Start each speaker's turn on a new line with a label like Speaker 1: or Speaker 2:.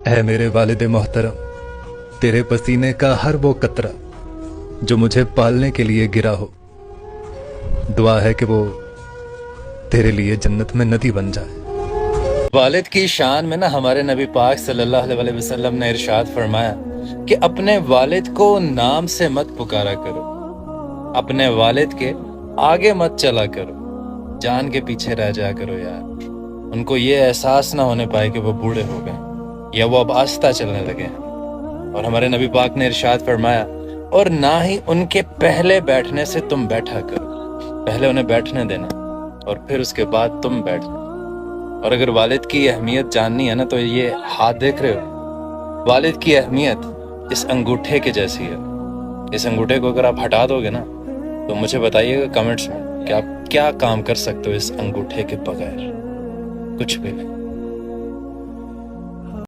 Speaker 1: ऐ मेरे वालिद मोहतरम, तेरे पसीने का हर वो कतरा जो मुझे पालने के लिए गिरा हो, दुआ है कि वो तेरे लिए जन्नत में नदी बन जाए। वालिद की शान में ना हमारे नबी पाक सल्लल्लाहु अलैहि वसल्लम ने इरशाद फरमाया कि अपने वालिद को नाम से मत पुकारा करो, अपने वालिद के आगे मत चला करो, जान के पीछे रह जाया करो यार। उनको ये एहसास ना होने पाए कि वो बूढ़े हो गए या वो अब आस्ता चलने लगे हैं। और हमारे नबी पाक ने इरशाद फरमाया, और ना ही उनके पहले बैठने से तुम बैठा करो, पहले उन्हें बैठने देना और फिर उसके बाद तुम बैठना। और अगर वालिद की अहमियत जाननी है ना, तो ये हाथ देख रहे हो, वालिद की अहमियत इस अंगूठे के जैसी है। इस अंगूठे को अगर आप हटा दोगे ना, तो मुझे बताइएगा कमेंट्स में कि आप क्या काम कर सकते हो इस अंगूठे के बगैर। कुछ भी नहीं।